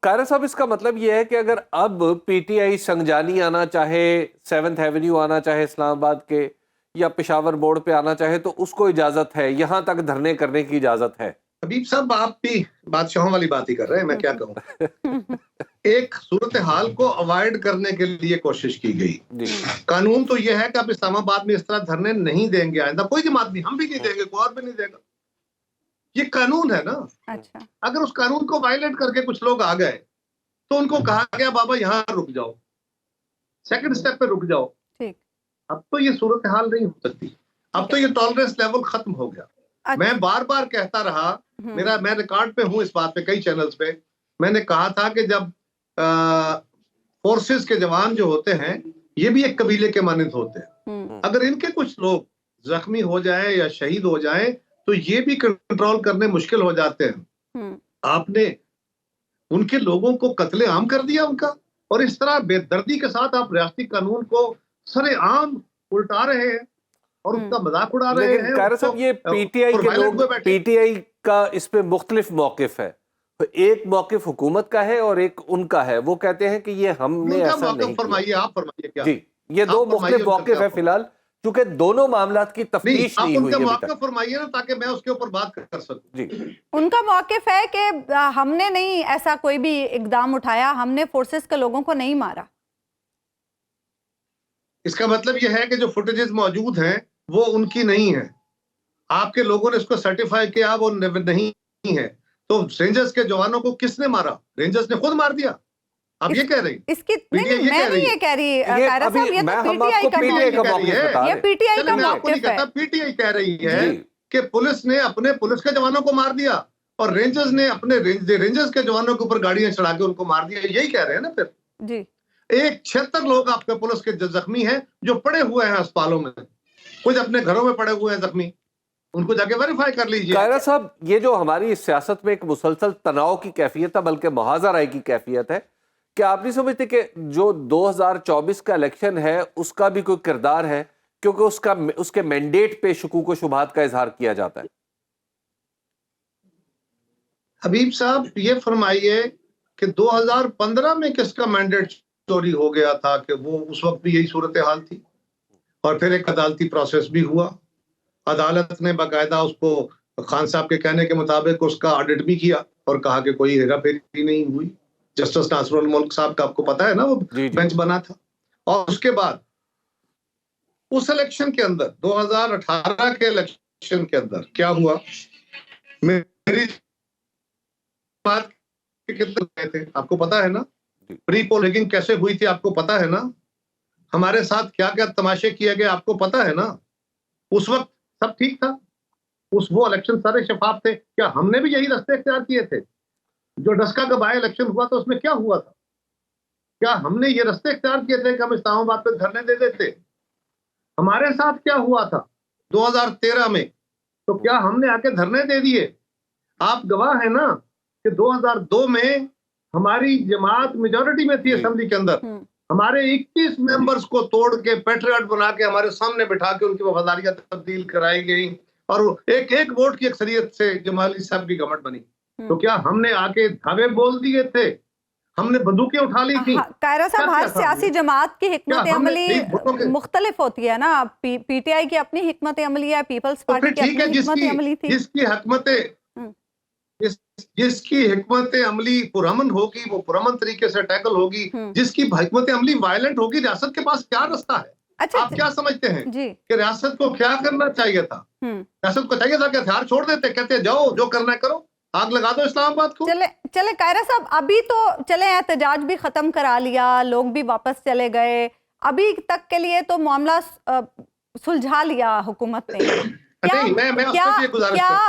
कायरा साहब, इसका मतलब यह है कि अगर अब पीटीआई संगजानी आना चाहे, 7th एवेन्यू आना चाहे इस्लामाबाद के, या पेशावर बोर्ड पे आना चाहे, तो उसको इजाजत है, यहां तक धरने करने की इजाजत है? हबीब साहब, आप भी बादशाहों वाली बात ही कर रहे हैं, मैं क्या कहूँ। एक सूरत हाल को अवॉइड करने के लिए कोशिश की गई। कानून तो यह है कि आप इस्लामाबाद में इस तरह धरने नहीं देंगे, आइंदा कोई जमात नहीं, हम भी नहीं देंगे, कोई और भी नहीं देगा। ये कानून है ना। अच्छा, अगर उस कानून को वायलेट करके कुछ लोग आ गए तो उनको कहा गया बाबा यहाँ रुक जाओ, सेकंड स्टेप पे रुक जाओ। ठीक। अब तो ये सूरत हाल नहीं हो सकती, अब तो ये टॉलरेंस लेवल खत्म हो गया। अच्छा। मैं बार बार कहता रहा, मैं रिकॉर्ड पे हूं इस बात पे, कई चैनल्स पे मैंने कहा था कि जब फोर्सेस के जवान जो होते हैं ये भी एक कबीले के मानिंद होते हैं, अगर इनके कुछ लोग जख्मी हो जाएं या शहीद हो जाएं तो ये भी कंट्रोल करने मुश्किल हो जाते हैं। आपने उनके लोगों को कत्ले आम कर दिया उनका, और इस तरह बेदर्दी के साथ आप रियासती कानून को सरेआम उल्टा रहे हैं और उसका मजाक उड़ा रहे हैं। लेकिन कायरा साहब, ये पीटीआई के लोग, पीटीआई का इस पे मुख्तलिफ मौकिफ है, तो एक मौकिफ हुकूमत का है और एक उनका है। वो कहते हैं कि ये हमने ऐसा नहीं किया। फरमाइए, आप फरमाइए क्या? जी, ये दो मुख्तलिफ मौकिफ है फिलहाल, क्योंकि दोनों मामलात की तफ्तीश नहीं हुई है अभी तक। फरमाइए ना, ताकि मैं उसके ऊपर बात कर सकूं। जी, उनका मौकिफ है कि हमने नहीं ऐसा कोई भी इकदाम उठाया, हमने फोर्सेस के लोगों को नहीं मारा। इसका मतलब यह है कि जो फुटेजेस मौजूद हैं वो उनकी नहीं है, आपके लोगों ने इसको सर्टिफाई किया, वो नहीं है। तो रेंजर्स के जवानों को किसने मारा? रेंजर्स ने खुद मार दिया। आप ये कह रही? इसकी नहीं, मैं नहीं ये कह रही कायरा साहब, ये तो पीटीआई का मौकिफ है, ये पीटीआई का मौकिफ है। पीटीआई कह रही है कि पुलिस ने अपने पुलिस के जवानों को मार दिया और रेंजर्स ने अपने रेंजर्स के जवानों के ऊपर गाड़ियां चढ़ा के उनको मार दिया, यही कह रहे हैं ना फिर? जी। 76 लोग आपके पुलिस के जख्मी हैं जो पड़े हुए हैं अस्पतालों में, कुछ अपने घरों में पड़े हुए हैं जख्मी, उनको जाके वेरीफाई कर लीजिए। कायरा साहब, ये जो हमारी सियासत में एक मुसलसल तनाव की कैफियत है, बल्कि मुहाजा राय की कैफियत है, क्या आप नहीं समझते कि जो 2024 का इलेक्शन है उसका भी कोई किरदार है, क्योंकि उसके मैंडेट पे शकूक व शुबहात का इजहार किया जाता है? हबीब साहब, ये फरमाइए कि 2015 में किसका मैंडेट चोरी हो गया था कि वो उस वक्त भी यही सूरत हाल थी, और फिर एक अदालती प्रोसेस भी हुआ, अदालत ने बाकायदा उसको खान साहब के कहने के मुताबिक उसका ऑडिट भी किया और कहा कि कोई हेरा फेरी नहीं हुई। जस्टिस नासरुल मुल्क साहब का आपको पता है ना, वो बेंच बना था। और उसके बाद उस इलेक्शन के अंदर, 2018 के इलेक्शन के अंदर क्या हुआ, मेरी बात कितने थे आपको पता है ना? प्री पोलिंग कैसे हुई थी आपको पता है ना? हमारे साथ क्या क्या तमाशे किए गए आपको पता है ना? उस वक्त सब ठीक था, वो इलेक्शन सारे शफाफ थे। क्या हमने भी यही रास्ते इख्तियार किए थे? जो डस्का का बाय इलेक्शन हुआ था उसमें क्या हुआ था? क्या हमने ये रास्ते इख्तियार किए थे कि हम इस्लामाबाद पे धरने दे देते? हमारे साथ क्या हुआ था 2013 में? तो क्या हमने आके धरने दे दिए? आप गवाह है ना कि 2002 में हमारी जमात मेजोरिटी में थी असेंबली के अंदर, हमारे 21 मेंबर्स को तोड़ के पेट्रियट बना के हमारे सामने बिठा के उनकी वफादारियां तब्दील कराई गई और एक एक वोट की अक्सरियत से जमाली साहब की गवर्नमेंट बनी। तो क्या हमने आके धावे बोल दिए थे? हमने बंदूकें उठा ली थी? कायरा साहब, हर सियासी जमात की हिकमत अमली मुख्तलिफ होती है ना। पीटीआई की अपनी हिकमत अमली है, पीपल्स पार्टी की अपनी हिकमत अमली थी। जिसकी हिकमत अमली पुरअमन होगी वो पुरअमन तरीके से टैकल होगी, जिसकी हिकमत अमली वायलेंट होगी, रियासत के पास क्या रास्ता है? अच्छा, आप क्या समझते हैं कि रियासत को क्या करना चाहिए था? रियासत को चाहिए था कि हथियार छोड़ देते, कहते जाओ जो करना है करो, आग लगा दो इस्लामाबाद को। चले कायरा साहब, अभी तो चले एहतजाज भी खत्म करा लिया, लोग भी वापस चले गए, अभी तक के लिए तो मामला सुलझा लिया हुकूमत ने। क्या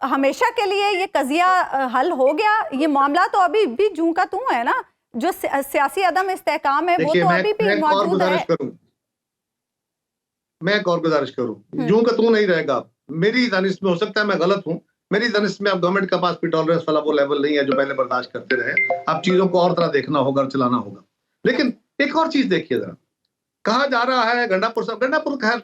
हमेशा के लिए ये कजिया हल हो गया? ये मामला तो अभी भी जूं का तूं है ना, जो सियासी अदम इस्तेहकाम है वो तो अभी भी मौजूद है। मैं एक और गुजारिश करूं, जूं का तूं नहीं रहेगा। मेरी दानिश में, हो सकता है मैं गलत हूं, मेरी दानिश में अब गवर्नमेंट के पास भी टॉलरेंस वाला वो लेवल नहीं है जो पहले बर्दाश्त करते रहे। अब चीजों को और तरह देखना होगा, चलाना होगा। लेकिन एक और चीज देखिए जरा, कहा जा रहा है गंडापुर साहब, गंडापुर खैर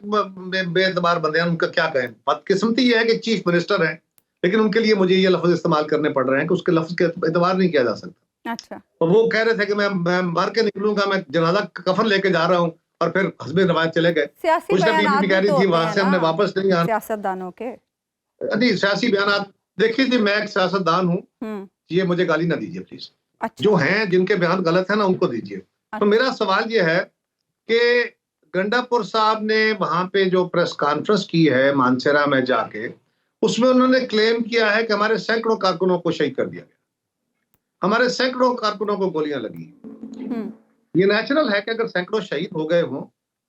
बेएतबार बंदे हैं, उनका क्या कहें। बदकिस्मती ये है कि चीफ मिनिस्टर हैं, लेकिन उनके लिए मुझे ये लफ्ज इस्तेमाल करने पड़ रहे हैं कि उसके लफ्ज के एतबार नहीं किया जा सकता। अच्छा। और वो कह रहे थे कि मैं मर के निकलूंगा, मैं जनाजा कफन लेके जा रहा हूँ, और फिर हस्बे नवाज चले गए। सियासी कुछ बयानात बीबी भी कह रही तो थी होते वहां हैं से हमने ना वापस नहीं आना। सियासतदानों के। नहीं, सियासी बयान देखिए जी, मैं एक सियासतदान हूँ, ये मुझे गाली ना दीजिए प्लीज। अच्छा। जो हैं जिनके बयान गलत है ना, उनको दीजिए। तो मेरा सवाल ये है कि गंडापुर साहब ने वहां पे जो प्रेस कॉन्फ्रेंस की है मानसेरा में जाके, उसमें उन्होंने क्लेम किया है कि हमारे सैकड़ों कारकुनों को शहीद कर दिया गया, हमारे सैकड़ों कारकुनों को गोलियां लगी। ये नेचुरल है कि अगर सैकड़ों शहीद हो गए हों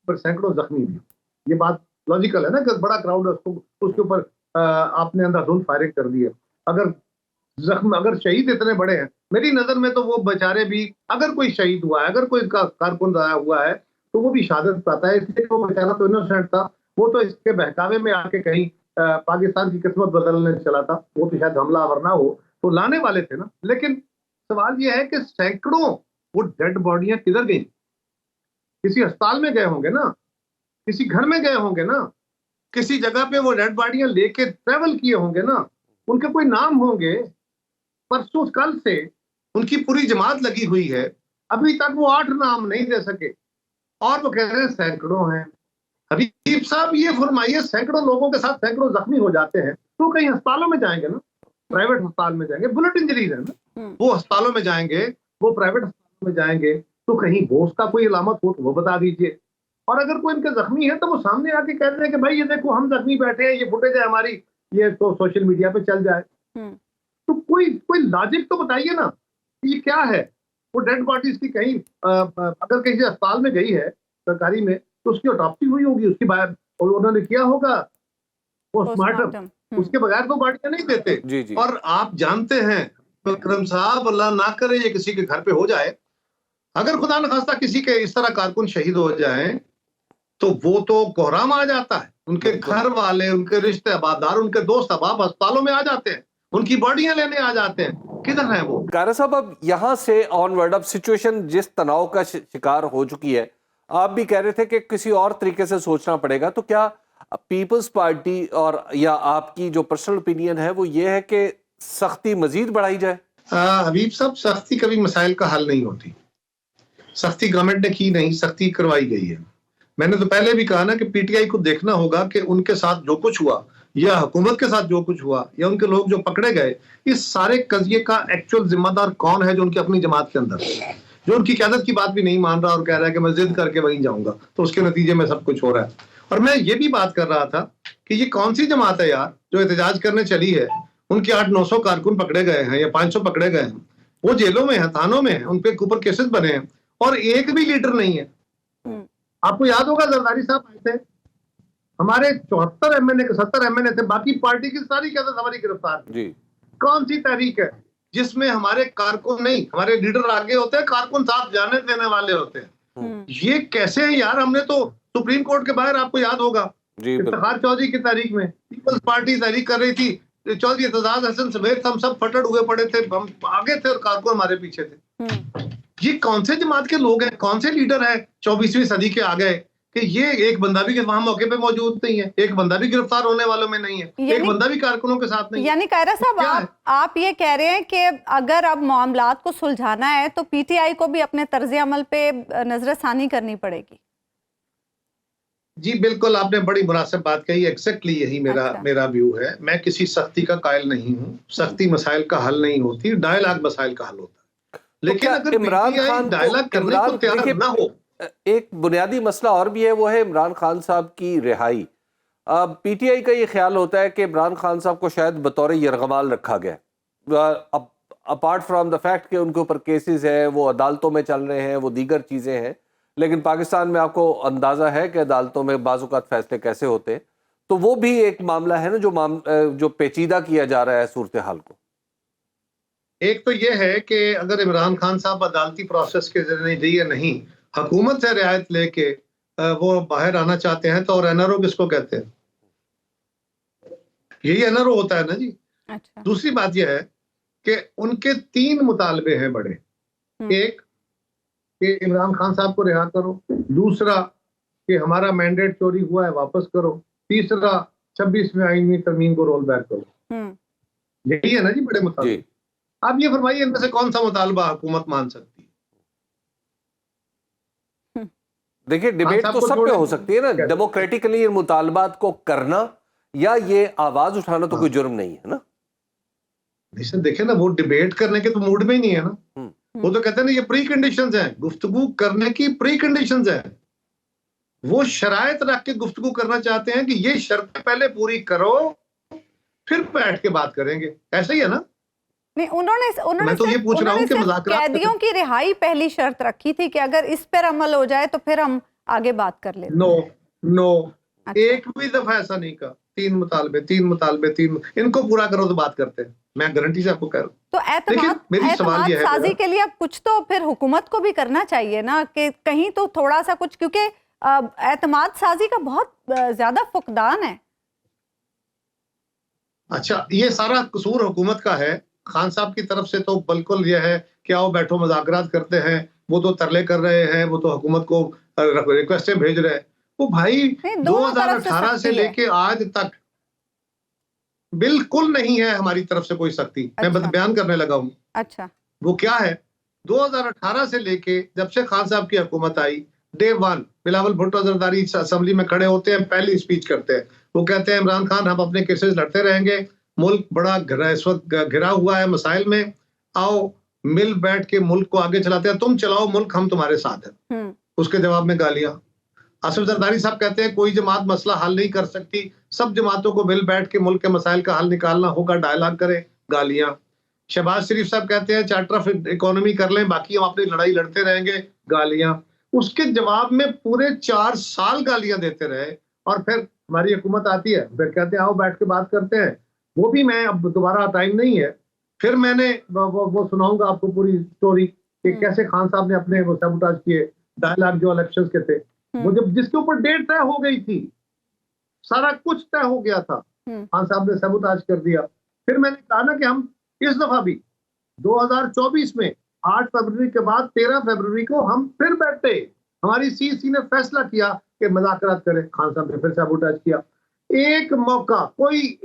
पर सैकड़ों जख्मी भी, ये बात लॉजिकल है ना कि बड़ा क्राउड है, उसके ऊपर आपने अंधाधुंध फायरिंग कर दी है। अगर शहीद इतने बड़े हैं, मेरी नजर में तो वो बेचारे भी, अगर कोई शहीद हुआ है, अगर कोई कारकुन आया हुआ है, तो वो भी शहादत पाता है, इसलिए वो बेचारा तो इनोसेंट था। वो तो इसके बहकावे में आके कहीं पाकिस्तान की किस्मत बदलने चला था, वो तो शायद हमलावर ना हो, तो लाने वाले थे ना। लेकिन सवाल ये है कि सैकड़ों वो डेड बॉडियां किधर गई? किसी अस्पताल में गए होंगे ना, किसी घर में गए होंगे ना, किसी जगह पे वो डेड बॉडियां लेके ट्रेवल किए होंगे ना, उनके कोई नाम होंगे। परसों कल से उनकी पूरी जमात लगी हुई है, अभी तक वो 8 नाम नहीं दे सके, और वो कह रहे हैं सैकड़ों हैं। हबीब साहब, ये फरमाइए, सैकड़ों लोगों के साथ सैकड़ों जख्मी हो जाते हैं, तो कहीं अस्पतालों में जाएंगे ना, प्राइवेट अस्पताल में जाएंगे, बुलेट इंजरीज है ना, वो अस्पतालों में जाएंगे, वो प्राइवेट अस्पताल में जाएंगे, तो कहीं बोस का कोई अलामत हो तो वो बता दीजिए। और अगर कोई इनके जख्मी है तो वो सामने आके कह रहे हैं कि भाई ये देखो हम जख्मी बैठे हैं, ये फुटेज है हमारी, ये तो सोशल मीडिया पे चल जाए। तो कोई लॉजिक तो बताइए ना, ये क्या है? वो डेड बॉडीज की कहीं अगर किसी अस्पताल में गई है सरकारी में, तो उसकी ऑटोप्सी हुई होगी, उसकी बाहर और उन्होंने किया होगा पोस्टमार्टम, उसके बगैर तो बॉडियां नहीं देते। जी जी। और आप जानते हैं विक्रम साहब, अल्लाह ना करे ये किसी के घर पे हो जाए, अगर खुदा न खास्ता किसी के इस तरह कारकुन शहीद हो जाए, तो वो तो कोहराम आ जाता है, उनके घर वाले, उनके रिश्तेदार, उनके दोस्त अहबाब अस्पतालों में आ जाते हैं, उनकी बॉडियां लेने आ जाते हैं। किधर है वो? कारा साहब, अब यहाँ से ऑनवर्ड, अब सिचुएशन जिस तनाव का शिकार हो चुकी है, आप भी कह रहे थे कि किसी और तरीके से सोचना पड़ेगा, तो क्या पीपल्स पार्टी और या आपकी जो पर्सनल ओपिनियन है वो ये है कि सख्ती मजीद बढ़ाई जाए? हबीब साहब, सख्ती कभी मसाइल का हल नहीं होती। सख्ती गवर्नमेंट ने की नहीं, सख्ती करवाई गई है। मैंने तो पहले भी कहा ना कि पीटीआई को देखना होगा कि उनके साथ जो कुछ हुआ, या हुकूमत के साथ जो कुछ हुआ, या उनके लोग जो पकड़े गए, इस सारे कजिए का एक्चुअल जिम्मेदार कौन है? जो उनकी अपनी जमात के अंदर, जो उनकी क़यादत की बात भी नहीं मान रहा और कह रहा है कि मैं जिद करके वहीं जाऊंगा, तो उसके नतीजे में सब कुछ हो रहा है। और मैं ये भी बात कर रहा था कि ये कौन सी जमात है यार जो एहतजाज करने चली है? उनके 800-900 कारकुन पकड़े गए हैं या 500 पकड़े गए हैं, वो जेलों में है, थानों में है, उन पे ऊपर केसेस बने हैं, और एक भी लीडर नहीं है। आपको याद होगा जरदारी साहब आए थे, हमारे 74 एमएनए के 70 एमएनए थे, बाकी पार्टी की सारी क़यादत हमारी गिरफ्तार जी। कौन सी तहरीक है जिसमें हमारे कारकुन नहीं, हमारे लीडर आगे होते हैं, कारकुन साथ जाने देने वाले होते हैं? ये कैसे है यार? हमने तो सुप्रीम कोर्ट के बाहर, आपको याद होगा, इफ्तिखार चौधरी की तारीख में पीपल्स पार्टी तहरीक कर रही थी, चौधरी एतजाज हसन समेत हम सब फटड़ हुए पड़े थे, हम आगे थे और कारकुन हमारे पीछे थे। ये कौन से जमात के लोग हैं, कौन से लीडर हैं 24वीं सदी के आ गए कि ये एक बंदा भी वहां मौके पे मौजूद नहीं है, एक बंदा भी गिरफ्तार होने वालों में नहीं है, एक बंदा भी कारकुनों के साथ नहीं है। यानी कायरा साहब, आप ये कह रहे हैं कि अगर अब मामलात को सुलझाना है तो पीटीआई को भी अपने तर्ज अमल पे नजरसानी करनी पड़ेगी? जी बिल्कुल, आपने बड़ी मुनासिब बात कही, एग्जैक्टली यही मेरा व्यू है। मैं किसी सख्ती का कायल नहीं हूँ, सख्ती मसाइल का हल नहीं होती, डायलॉग मसाइल का हल होता है। लेकिन अगर इमरान खान डायलॉग करने को तैयार ना हो, एक बुनियादी मसला और भी है, वो है इमरान खान साहब की रिहाई। पीटीआई का ये ख्याल होता है कि इमरान खान साहब को शायद बतौर यरगमाल रखा गया, अपार्ट फ्रॉम द फैक्ट कि उनके ऊपर केसेस है, वो अदालतों में चल रहे हैं, वो दीगर चीज़ें हैं, लेकिन पाकिस्तान में आपको अंदाज़ा है कि अदालतों में बाज़-औक़ात फैसले कैसे होते हैं। तो वो भी एक मामला है ना जो पेचीदा किया जा रहा है सूरत हाल को। एक तो ये है कि अगर इमरान खान साहब अदालती प्रोसेस के जरिए नहीं, हुकूमत से रियायत लेके वो बाहर आना चाहते हैं, तो और एनआरओ किसको कहते हैं? यही एनआरओ होता है ना जी। अच्छा। दूसरी बात यह है कि उनके 3 मुतालबे हैं बड़े। एक कि इमरान खान साहब को रिहा करो, दूसरा कि हमारा मैंडेट चोरी हुआ है वापस करो, तीसरा 26वें आईनी तरमीम को रोल बैक करो। यही है ना जी बड़े मुतालबे। आप ये फरमाइए इनमें से कौन सा मुतालबा हुकूमत मान सकती है? देखिए, डिबेट साहब तो को सब पे छोड़ें। हो सकती है ना, डेमोक्रेटिकली इन मुतालबात को करना या ये आवाज उठाना तो कोई जुर्म नहीं है ना। निश्चित देखिए ना, वो डिबेट करने के तो मूड में ही नहीं है ना। वो तो कहते हैं ना ये प्री कंडीशंस हैं, गुफ्तगू करने की प्री कंडीशंस हैं। वो शराइत रख के गुफ्तगू करना चाहते हैं कि ये शर्तें पहले पूरी करो, फिर बैठ के बात करेंगे। ऐसा ही है ना? नहीं, उन्होंने मैं तो ये पूछ रहा हूँ कि मुज़ाकरात कैदियों की रिहाई पहली शर्त रखी थी कि अगर इस पर अमल हो जाए तो फिर हम आगे बात कर लेते। नो, अच्छा। एक भी दफा ऐसा नहीं कहा। तीन मुतालबे, इनको पूरा करो तो बात करते हैं। मैं गारंटी से आपको कह रहा हूँ। तो लेकिन मेरी सवाल एतमाद ये है साजी के लिए अब कुछ तो फिर हुकूमत को भी करना चाहिए ना, कि कहीं तो थोड़ा सा कुछ, क्योंकि एतमाद साजी का बहुत ज्यादा फुकदान है। अच्छा, ये सारा कसूर हुकूमत का है। खान साहब की तरफ से तो बिल्कुल ये है कि आओ बैठो मुज़ाकरात करते हैं। वो तो तरले कर रहे हैं, वो तो हुकूमत को रिक्वेस्टें भेज रहे हैं। वो भाई दोनों तरफ से 2018 से सख्ती है। लेके आज तक बिल्कुल नहीं है हमारी तरफ से कोई सख्ती। मैं अच्छा। बयान करने लगा हूँ। अच्छा। वो क्या है, 2018 से लेके जब से खान साहब की हुकूमत आई, day one Bilawal Bhutto Zardari assembly में खड़े होते हैं, पहली स्पीच करते हैं। वो कहते हैं इमरान खान हम अपने केसेस लड़ते रहेंगे, मुल्क बड़ा इस वक्त घिरा हुआ है मसाइल में, आओ मिल बैठ के मुल्क को आगे चलाते हैं, तुम चलाओ मुल्क, हम तुम्हारे साथ हैं। उसके जवाब में गालियां। आसिफ जरदारी साहब कहते हैं कोई जमात मसला हल नहीं कर सकती, सब जमातों को मिल बैठ के मुल्क के मसाइल का हल निकालना होगा, डायलॉग करें, गालियां। शहबाज शरीफ साहब कहते हैं चार्टर ऑफ इकोनॉमी कर लें, बाकी हम अपनी लड़ाई लड़ते रहेंगे, गालियां। उसके जवाब में पूरे 4 साल गालियां देते रहे, और फिर हमारी हुकूमत आती है, फिर कहते हैं आओ बैठ के बात करते हैं। वो भी मैं अब दोबारा टाइम नहीं है, फिर मैंने वो सुनाऊंगा आपको पूरी स्टोरी कि कैसे खान साहब ने अपने वो सबूताज किए, डायलॉग जो इलेक्शन के थे, वो जब जिसके ऊपर डेट तय हो गई थी, सारा कुछ तय हो गया था, खान साहब ने सबूताज कर दिया। फिर मैंने कहा ना कि हम इस दफा भी 2024 में 8 फरवरी के बाद 13 फरवरी को हम फिर बैठे, हमारी सीसी ने फैसला किया कि मुज़ाकरात करें। खान साहब ने फिर सबूताज किया। एक मौका, कोई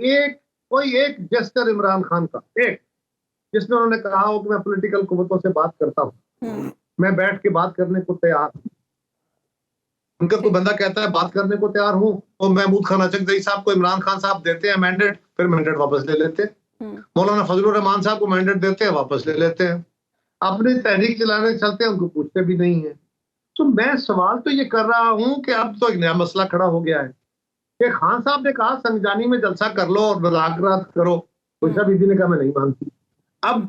एक जेस्चर इमरान खान का, एक जिसमें उन्होंने कहा हो कि मैं पॉलिटिकल कुव्वतों से बात करता हूं, मैं बैठ के बात करने को तैयार हूं। उनका कोई बंदा कहता है बात करने को तैयार हूं, तो महमूद खान अचकजई साहब को इमरान खान साहब देते हैं मैंडेट, फिर मैंडेट वापस ले लेते हैं। मौलाना फजलुर रहमान साहब को मैंडेट देते हैं, वापस ले लेते हैं। अपनी तहरीक चलाने चलते हैं, उनको पूछते भी नहीं है। तो मैं सवाल तो ये कर रहा हूं कि अब तो एक नया मसला खड़ा हो गया है कि खान साहब ने कहा संगजानी में जलसा कर लो और मुज़ाकरात करो, बुशरा बीबी ने कहा मैं नहीं मानती। अब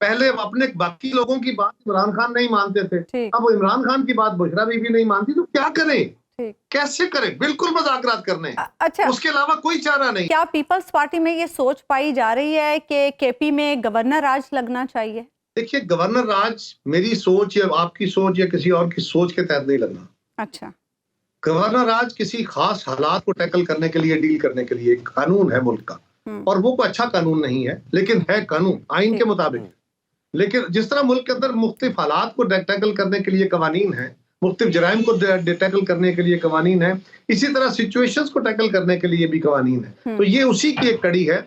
पहले अपने बाकी लोगों की बात इमरान खान नहीं मानते थे, अब वो इमरान खान की बात बुशरा बीबी नहीं मानती, तो क्या करें, कैसे करें? बिल्कुल मुज़ाकरात करने, अच्छा, उसके अलावा कोई चारा नहीं। क्या पीपल्स पार्टी में ये सोच पाई जा रही है कि केपी में गवर्नर राज लगना चाहिए? देखिए, गवर्नर राज मेरी सोच या आपकी सोच या किसी और की सोच के तहत नहीं लगना। अच्छा, गवर्नर राज किसी खास हालात को टैकल करने के लिए, डील करने के लिए एक कानून है मुल्क का, और वो कोई अच्छा कानून नहीं है, लेकिन है कानून आइन के मुताबिक। लेकिन जिस तरह मुल्क के अंदर मुख्तलिफ हालात को टैकल करने के लिए कवानीन है, मुख्तलिफ जराइम को टैकल करने के लिए कवानीन है, इसी तरह सिचुएशंस को टैकल करने के लिए भी कवानीन है। तो ये उसी की एक कड़ी है।